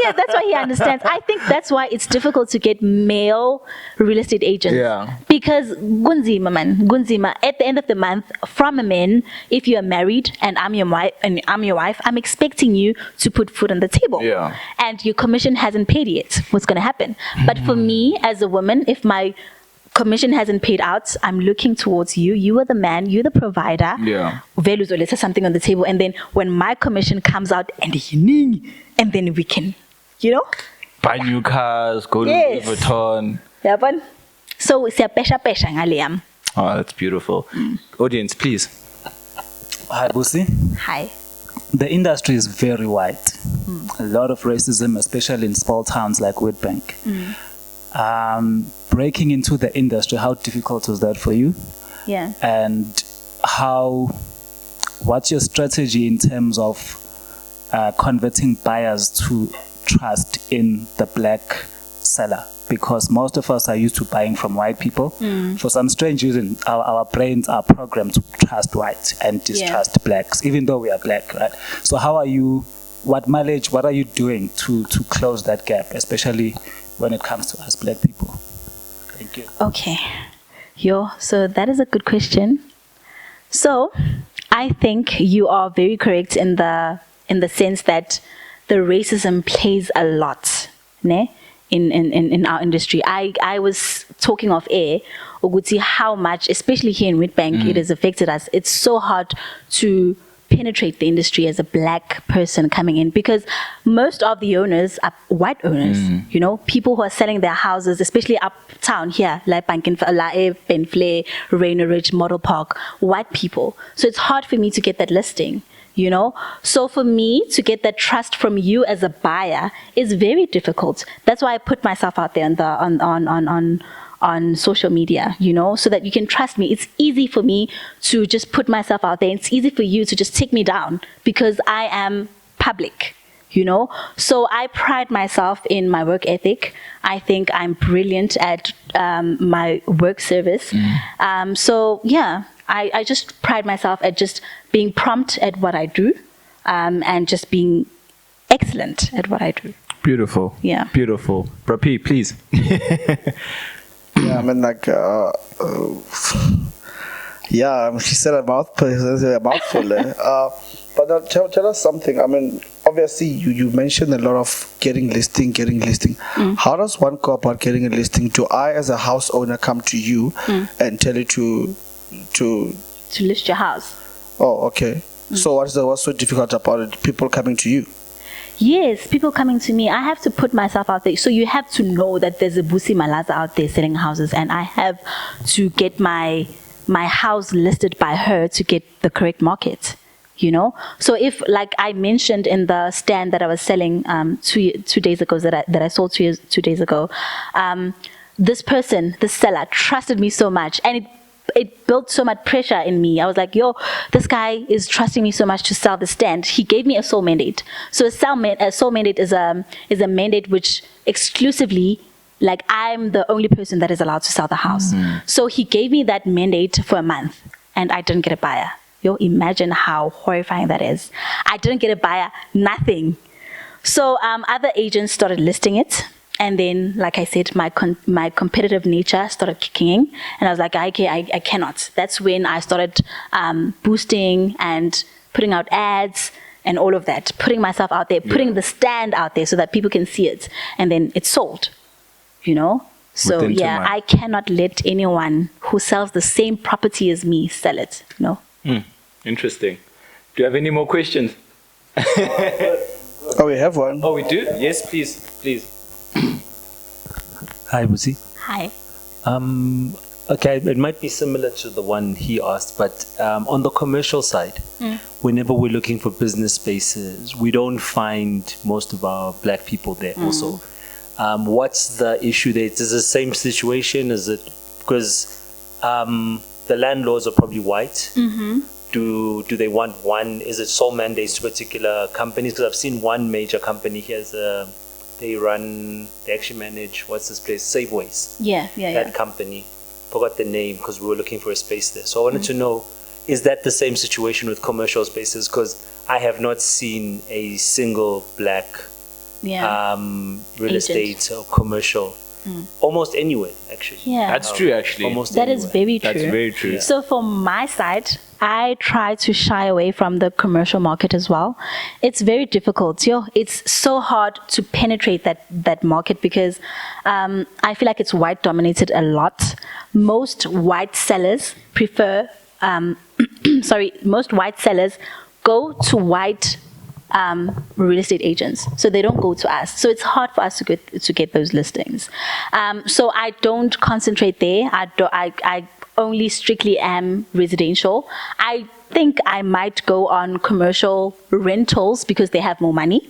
Yeah, that's why he understands. I think that's why it's difficult to get male real estate agents. Yeah. Because Gunzima, at the end of the month, from a man, if you are married and I'm your wife, I'm expecting you to put food on the table. Yeah. And your commission hasn't paid yet. What's gonna happen? But for me as a woman, if my commission hasn't paid out, I'm looking towards you. You are the man, you're the provider. Yeah. Values or let's have something on the table. And then when my commission comes out and then we can, Buy new cars, go to Yes. Louis Vuitton. Yabon? So siyapesha ngale yam. Oh, that's beautiful. Audience, please. Hi, Busi. Hi. The industry is very wide. A lot of racism, especially in small towns like Witbank. Breaking into the industry, how difficult was that for you? Yeah. And what's your strategy in terms of converting buyers to trust in the black seller? Because most of us are used to buying from white people. For some strange reason, our brains are programmed to trust white and distrust blacks, even though we are black, right? So what are you doing to close that gap, especially when it comes to us black people? Thank you. Okay. So that is a good question. So I think you are very correct in the sense that the racism plays a lot, in our industry. I was talking off air, Uguti, how much, especially here in Witbank, it has affected us. It's so hard to penetrate the industry as a black person coming in because most of the owners are white owners, people who are selling their houses, especially uptown here, like Benflay, Rainer Ridge, Model Park, white people. So it's hard for me to get that listing. So for me to get that trust from you as a buyer is very difficult. That's why I put myself out there on social media, so that you can trust me. It's easy for me to just put myself out there. It's easy for you to just take me down because I am public, So I pride myself in my work ethic. I think I'm brilliant at my work service. So yeah, I just pride myself at just being prompt at what I do, and just being excellent at what I do. Beautiful. Yeah. Beautiful. Bro P, please. Yeah, I mean, she said a mouthful. But now tell us something. I mean, obviously, you mentioned a lot of getting listing. How does one go about getting a listing? Do I, as a house owner, come to you and tell you to list your house? Oh, okay. So what's so difficult about it? People coming to you? Yes, people coming to me. I have to put myself out there. So you have to know that there's a Busi Malaza out there selling houses, and I have to get my my house listed by her to get the correct market. So if, like I mentioned in the stand that I was selling 2 days ago, that I sold 2 days ago, this person, the seller, trusted me so much, and it built so much pressure in me. I was like, yo, this guy is trusting me so much to sell the stand. He gave me a sole mandate. So a sole mandate is a mandate which exclusively, like, I'm the only person that is allowed to sell the house. So he gave me that mandate for a month, and I didn't get a buyer. Yo, imagine how horrifying that is. I didn't get a buyer, nothing. So other agents started listing it. And then, like I said, my competitive nature started kicking in. And I was like, I cannot. That's when I started boosting and putting out ads and all of that. Putting myself out there, putting the stand out there so that people can see it. And then it's sold, So, yeah, I cannot let anyone who sells the same property as me sell it, Interesting. Do you have any more questions? Oh, we have one. Oh, we do? Yes, please. Hi, Busi. Hi. Okay, it might be similar to the one he asked, but on the commercial side, whenever we're looking for business spaces, we don't find most of our black people there also. What's the issue there? Is it the same situation? Is it because the landlords are probably white? Do they want one? Is it sole mandates to particular companies? Because I've seen one major company here. They actually manage, what's this place? Safeways. That company. Forgot the name because we were looking for a space there. So I wanted to know, is that the same situation with commercial spaces? Because I have not seen a single black real estate or commercial almost anywhere, actually. Yeah. That's true, actually. That is very true. That's very true. Yeah. So for my side, I try to shy away from the commercial market as well. It's very difficult. It's so hard to penetrate that market because I feel like it's white dominated a lot. Most white sellers prefer, most white sellers go to white real estate agents, so they don't go to us. So it's hard for us to get those listings. So I don't concentrate there. I only strictly am residential. I think I might go on commercial rentals because they have more money.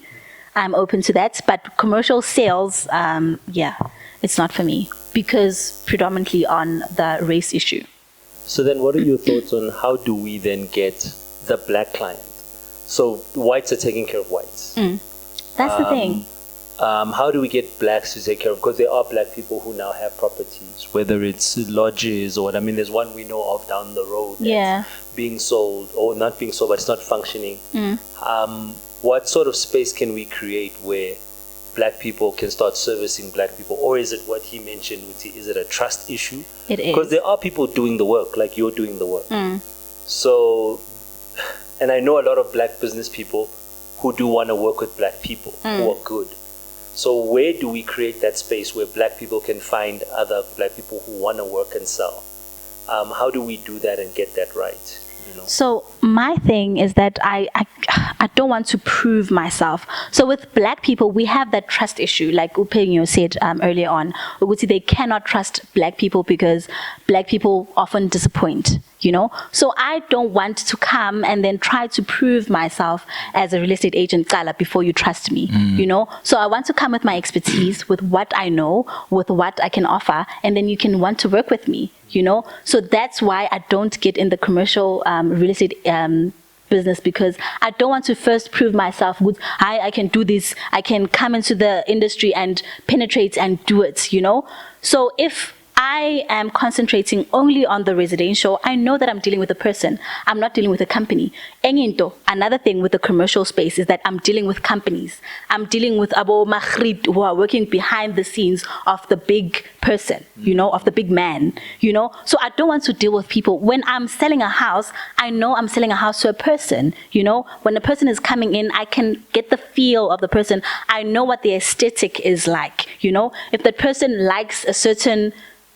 I'm open to that, but commercial sales, it's not for me because predominantly on the race issue. So then what are your thoughts on how do we then get the black client? So whites are taking care of whites. That's the thing. How do we get blacks to take care of? Because there are black people who now have properties, whether it's lodges or what. I mean, there's one we know of down the road that's being sold, or not being sold, but it's not functioning. What sort of space can we create where black people can start servicing black people? Or is it what he mentioned, is it a trust issue? It is. Because there are people doing the work, like you're doing the work. So, and I know a lot of black business people who do want to work with black people who are good. So where do we create that space where black people can find other black people who want to work and sell? How do we do that and get that right? So my thing is that I don't want to prove myself. So with black people, we have that trust issue, like Upenyo said earlier on. They cannot trust black people because black people often disappoint. So I don't want to come and then try to prove myself as a real estate agent, Kala, before you trust me, So I want to come with my expertise, with what I know, with what I can offer, and then you can want to work with me, So that's why I don't get in the commercial real estate business, because I don't want to first prove myself with, I can do this, I can come into the industry and penetrate and do it, So if I am concentrating only on the residential, I know that I'm dealing with a person. I'm not dealing with a company. Another thing with the commercial space is that I'm dealing with companies. I'm dealing with Abo Mahrid who are working behind the scenes of the big person, of the big man, So I don't want to deal with people. When I'm selling a house, I know I'm selling a house to a person, When the person is coming in, I can get the feel of the person. I know what the aesthetic is like, If the person likes a certain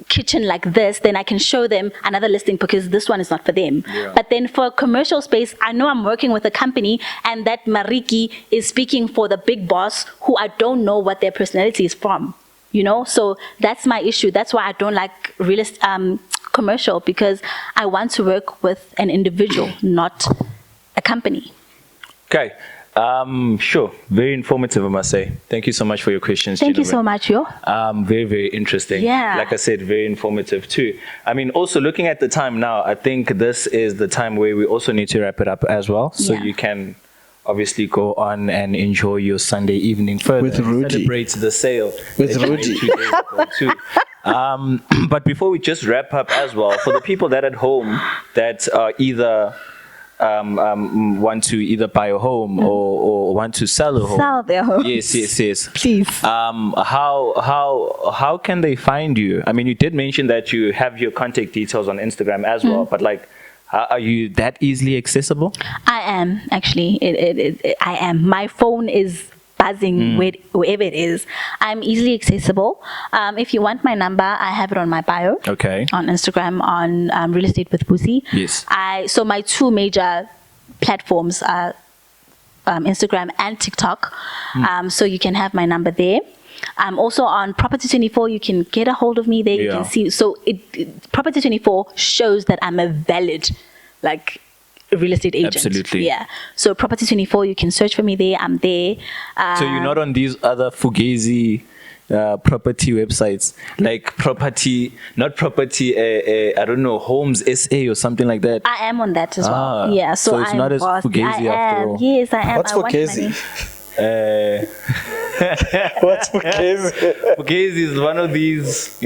kitchen like this, then I can show them another listing because this one is not for them. But then for a commercial space, I know I'm working with a company and that Mariki is speaking for the big boss who I don't know what their personality is from, So that's my issue. That's why I don't like commercial because I want to work with an individual, not a company. Okay. Sure. Very informative, I must say. Thank you so much for your questions. Thank you so gentlemen. much, yo. Very, very interesting. Yeah. Like I said, very informative too. I mean, also looking at the time now, I think this is the time where we also need to wrap it up as well. So Yeah. you can obviously go on and enjoy your Sunday evening further. With Rudy. Celebrate the sale. With that you made Rudy. 2 days ago too. But before we just wrap up as well, for the people that at home that are either want to either buy a home or want to sell a home. Sell their homes. Yes. Please. How can they find you? I mean, you did mention that you have your contact details on Instagram as well, but like, are you that easily accessible? I am actually. I am. My phone is buzzing wherever it is. I'm easily accessible. If you want my number, I have it on my bio. Okay. On Instagram, on Real Estate with Busi. Yes. So my 2 major platforms are Instagram and TikTok. So you can have my number there. I'm also on Property 24. You can get a hold of me there. You Yeah. can see. So Property 24 shows that I'm a valid, like, real estate agent. Absolutely. Yeah. So Property 24, you can search for me there. I'm there. So you're not on these other fugazi property websites like I don't know, Homes SA or something like that. I am on that as well. Ah, Yeah. So it's I'm not as bossy. fugazi I after am. all. Yes, I am. What's I want fugazi? money. What's fugazi? Fugazi is one of these,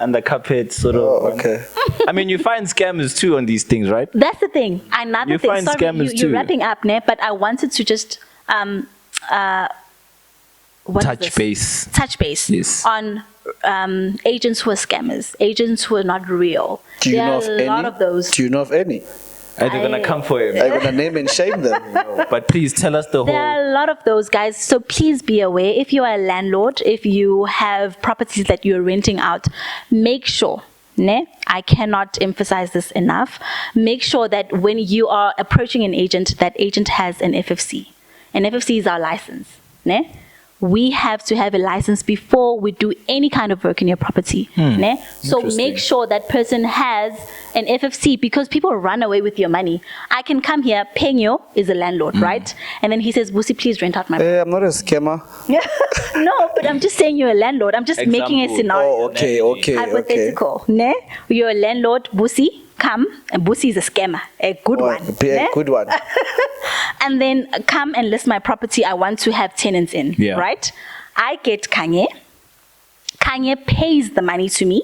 under carpet sort of. Oh, okay. I mean, you find scammers too on these things, right? That's the thing. Another You thing. find Sorry, scammers you're too. wrapping up, ne? But I wanted to just what is Touch this? base. Touch base. Yes. On agents who are scammers, agents who are not real. Do you there know are of a any? lot of those. Do you know of any? Are they gonna come for him? Are you gonna name and shame them? But please tell us the There whole. are a lot of those guys. So please be aware. If you are a landlord, if you have properties that you're renting out, make sure. I cannot emphasize this enough. Make sure that when you are approaching an agent, that agent has an FFC. An FFC is our license. We have to have a license before we do any kind of work in your property. So make sure that person has an FFC because people run away with your money. I can come here, Penyo is a landlord, right? And then he says, Busi, please rent out my Hey, I'm not a scammer. No, but I'm just saying you're a landlord. I'm just making a Example. scenario. Oh, okay. Hypothetical. You're a landlord, Busi, come, and Busi is a scammer, a good one. A good one. And then come and list my property. I want to have tenants in, Yeah. right? I get Kanye. Kanye pays the money to me.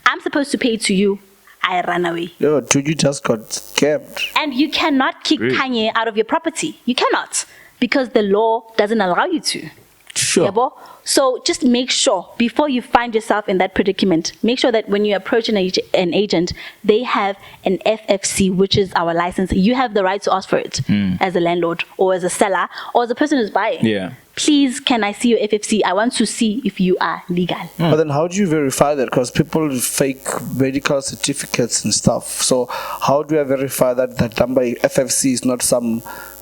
I'm supposed to pay it to you. I run away. Yo, dude, you just got scammed. And you cannot kick Really? Kanye out of your property. You cannot because the law doesn't allow you to. Sure. Yabo? So just make sure before you find yourself in that predicament, make sure that when you approach an agent, they have an FFC, which is our license. You have the right to ask for it as a landlord or as a seller or as a person who's buying. Yeah. Please, can I see your FFC? I want to see if you are legal. But then how do you verify that? Because people fake medical certificates and stuff. So how do I verify that that number FFC is not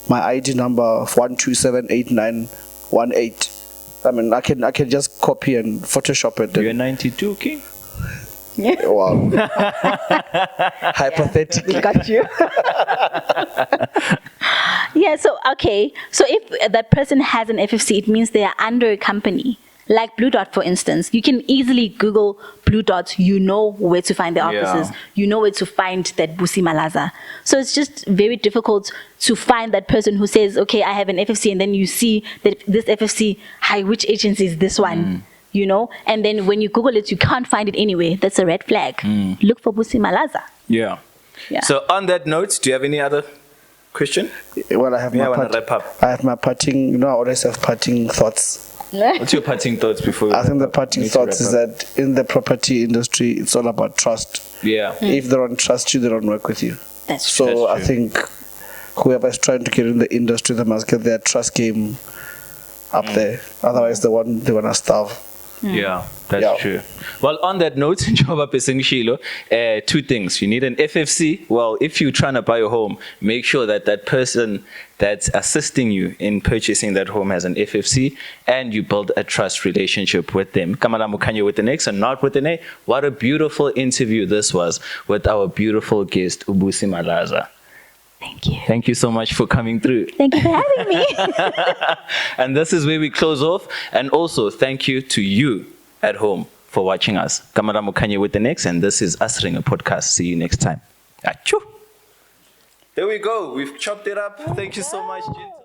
my ID number of 1278918? I mean, I can just copy and Photoshop it. You're 92, King? Wow. Hypothetically. Got you. Yeah, so okay. So if that person has an FFC, it means they are under a company. Like Blue Dot, for instance. You can easily Google Blue Dot. You know where to find the offices. Yeah. You know where to find that Busi Malaza. So it's just very difficult to find that person who says, okay, I have an FFC, and then you see that this FFC, hi, which agency is this one? And then when you Google it, you can't find it anywhere. That's a red flag. Look for Busi Malaza. Yeah. Yeah. So on that note, do you have any other question? Well, I have Yeah, I my wanna wrap up. I have my parting. I always have parting thoughts. What's your parting thoughts before? I think the parting Need to thoughts is wrap up. that in the property industry, it's all about trust. Yeah. If they don't trust you, they don't work with you. That's true. So I That's think whoever is trying to get in the industry, they must get their trust game up there. Otherwise, they want to starve. Yeah, that's Yeah. true. Well, on that note, njengoba besengishilo, two things. You need an FFC. Well, if you're trying to buy a home, make sure that that person that's assisting you in purchasing that home has an FFC, and you build a trust relationship with them. Kamala Mukanya with an X and not with an A. What a beautiful interview this was with our beautiful guest, Busi Malaza. Thank you. Thank you so much for coming through. Thank you for having me. And this is where we close off. And also, thank you to you at home for watching us. Kamara Mukanye with the next, and this is Asring, a podcast. See you next time. Achoo. There we go. We've chopped it up. Thank you so much, Jinto.